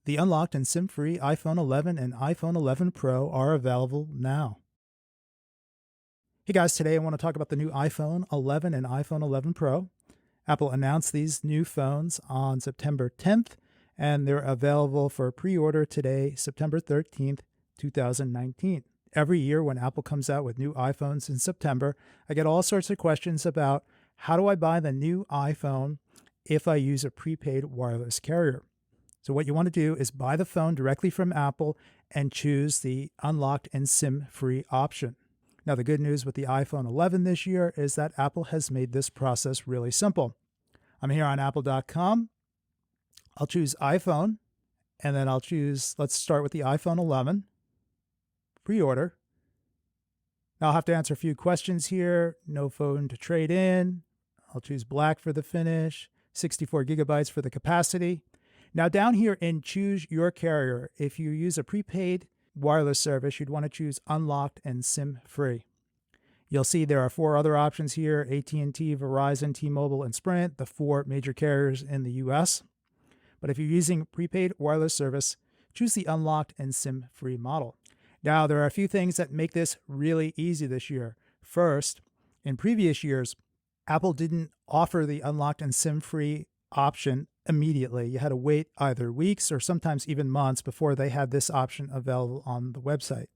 The unlocked and SIM-free iPhone 11 and iPhone 11 Pro are available now. Hey guys, today I want to talk about the new iPhone 11 and iPhone 11 Pro. Apple announced these new phones on September 10th, and they're available for pre-order today, September 13th, 2019. Every year when Apple comes out with new iPhones in September, I get all sorts of questions about how do I buy the new iPhone if I use a prepaid wireless carrier. So what you want to do is buy the phone directly from Apple and choose the unlocked and SIM-free option. Now, the good news with the iPhone 11 this year is that Apple has made this process really simple. I'm here on apple.com. I'll choose iPhone, and then let's start with the iPhone 11, pre-order. Now I'll have to answer a few questions here. No phone to trade in. I'll choose black for the finish, 64 gigabytes for the capacity. Now down here in choose your carrier, if you use a prepaid wireless service, you'd want to choose unlocked and SIM-free. You'll see there are four other options here: AT&T, Verizon, T-Mobile, and Sprint, the four major carriers in the US. But if you're using prepaid wireless service, choose the unlocked and SIM-free model. Now, there are a few things that make this really easy this year. First, in previous years, Apple didn't offer the unlocked and SIM-free option immediately. You had to wait either weeks or sometimes even months before they had this option available on the website.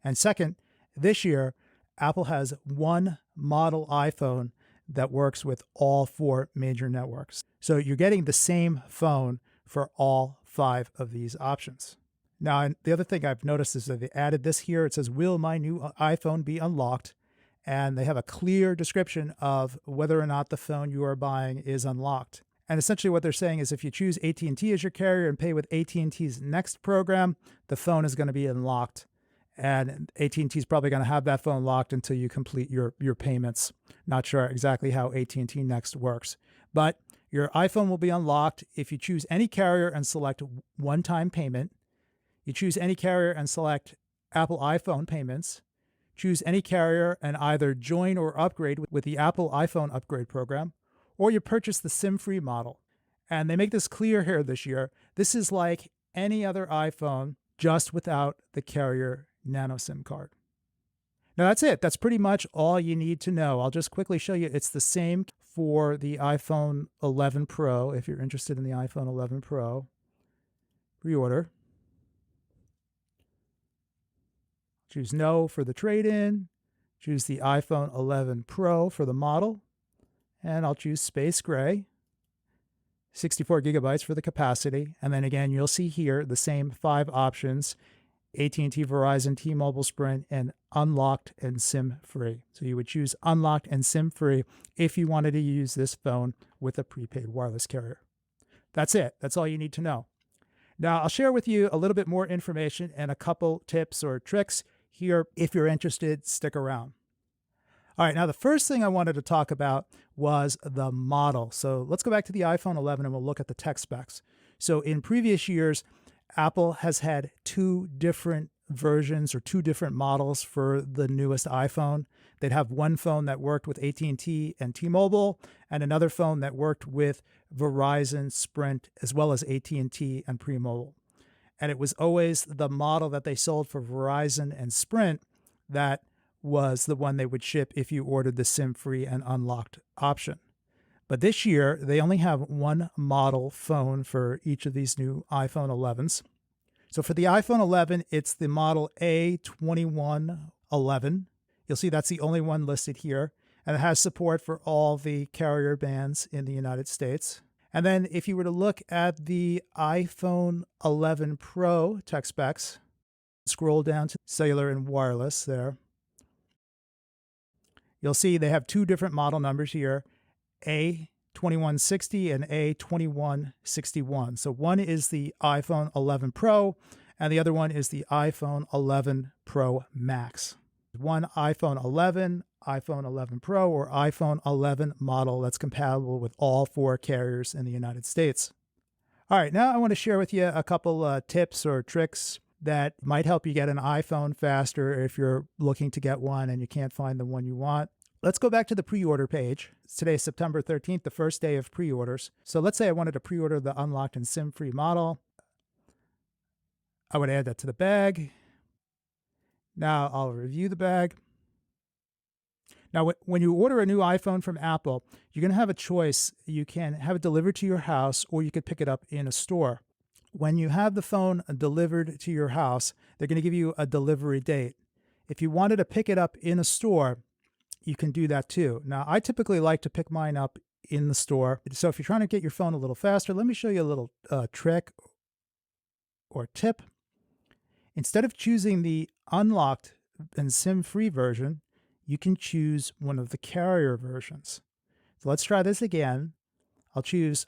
And second, this year, Apple has one model iPhone that works with all four major networks. So you're getting the same phone for all five of these options. Now, and the other thing I've noticed is that they added this here. It says, will my new iPhone be unlocked? And they have a clear description of whether or not the phone you are buying is unlocked. And essentially what they're saying is if you choose AT&T as your carrier and pay with AT&T's Next program, the phone is going to be unlocked. And AT&T is probably going to have that phone locked until you complete your payments. Not sure exactly how AT&T Next works. But your iPhone will be unlocked if you choose any carrier and select one-time payment. You choose any carrier and select Apple iPhone payments. Choose any carrier and either join or upgrade with the Apple iPhone upgrade program, or you purchase the SIM-free model. And they make this clear here this year. This is like any other iPhone, just without the carrier nano SIM card. Now that's it. That's pretty much all you need to know. I'll just quickly show you. It's the same for the iPhone 11 Pro. If you're interested in the iPhone 11 Pro, pre-order. Choose no for the trade-in. Choose the iPhone 11 Pro for the model. And I'll choose space gray, 64 gigabytes for the capacity. And then again, you'll see here the same five options: AT&T, Verizon, T-Mobile, Sprint, and unlocked and SIM-free. So you would choose unlocked and SIM-free if you wanted to use this phone with a prepaid wireless carrier. That's it. That's all you need to know. Now, I'll share with you a little bit more information and a couple tips or tricks here. If you're interested, stick around. All right, now the first thing I wanted to talk about was the model. So let's go back to the iPhone 11 and we'll look at the tech specs. So in previous years, Apple has had two different versions or two different models for the newest iPhone. They'd have one phone that worked with AT&T and T-Mobile, and another phone that worked with Verizon, Sprint, as well as AT&T and Pre-Mobile. And it was always the model that they sold for Verizon and Sprint that was the one they would ship if you ordered the SIM-free and unlocked option. But this year, they only have one model phone for each of these new iPhone 11s. So for the iPhone 11, it's the model A2111. You'll see that's the only one listed here, and it has support for all the carrier bands in the United States. And then if you were to look at the iPhone 11 Pro tech specs, scroll down to cellular and wireless there, you'll see they have two different model numbers here, A2160 and A2161. So one is the iPhone 11 Pro, and the other one is the iPhone 11 Pro Max. One iPhone 11, iPhone 11 Pro, or iPhone 11 model that's compatible with all four carriers in the United States. All right, now I want to share with you a couple tips or tricks that might help you get an iPhone faster if you're looking to get one and you can't find the one you want. Let's go back to the pre-order page. Today is September 13th, the first day of pre-orders. So let's say I wanted to pre-order the unlocked and SIM-free model. I would add that to the bag. Now I'll review the bag. Now, when you order a new iPhone from Apple, you're going to have a choice. You can have it delivered to your house, or you could pick it up in a store. When you have the phone delivered to your house, they're going to give you a delivery date. If you wanted to pick it up in a store, you can do that too. Now, I typically like to pick mine up in the store. So if you're trying to get your phone a little faster, let me show you a little trick or tip. Instead of choosing the unlocked and SIM-free version, you can choose one of the carrier versions. So let's try this again. I'll choose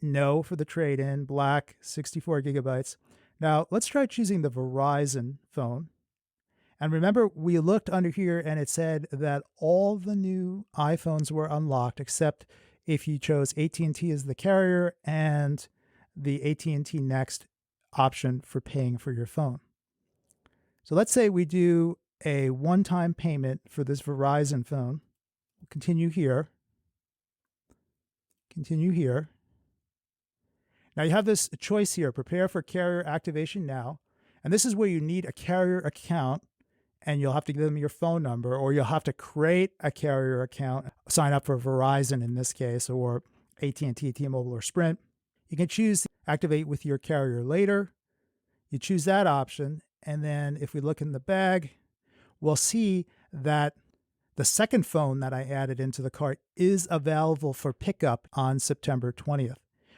no for the trade-in, black, 64 gigabytes. Now let's try choosing the Verizon phone. And remember, we looked under here and it said that all the new iPhones were unlocked except if you chose AT&T as the carrier and the AT&T Next option for paying for your phone. So let's say we do a one-time payment for this Verizon phone. Continue here. Continue here. Now you have this choice here, prepare for carrier activation now. And this is where you need a carrier account, and you'll have to give them your phone number, or you'll have to create a carrier account, sign up for Verizon in this case, or AT&T, T-Mobile, or Sprint. You can choose activate with your carrier later. You choose that option, and then if we look in the bag, we'll see that the second phone that I added into the cart is available for pickup on September 20th.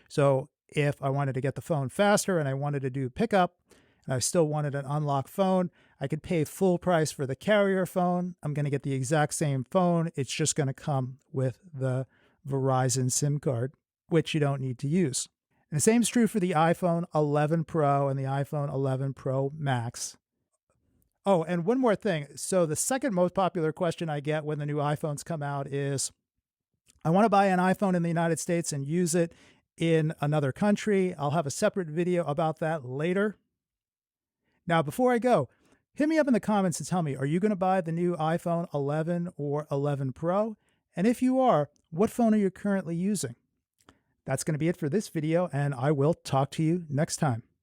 So if I wanted to get the phone faster and I wanted to do pickup, and I still wanted an unlocked phone, I could pay full price for the carrier phone. I'm going to get the exact same phone. It's just going to come with the Verizon SIM card, which you don't need to use. And the same is true for the iPhone 11 Pro and the iPhone 11 Pro Max. Oh, and one more thing. So the second most popular question I get when the new iPhones come out is, I want to buy an iPhone in the United States and use it in another country. I'll have a separate video about that later. Now, before I go, hit me up in the comments and tell me, are you going to buy the new iPhone 11 or 11 Pro? And if you are, what phone are you currently using? That's going to be it for this video, and I will talk to you next time.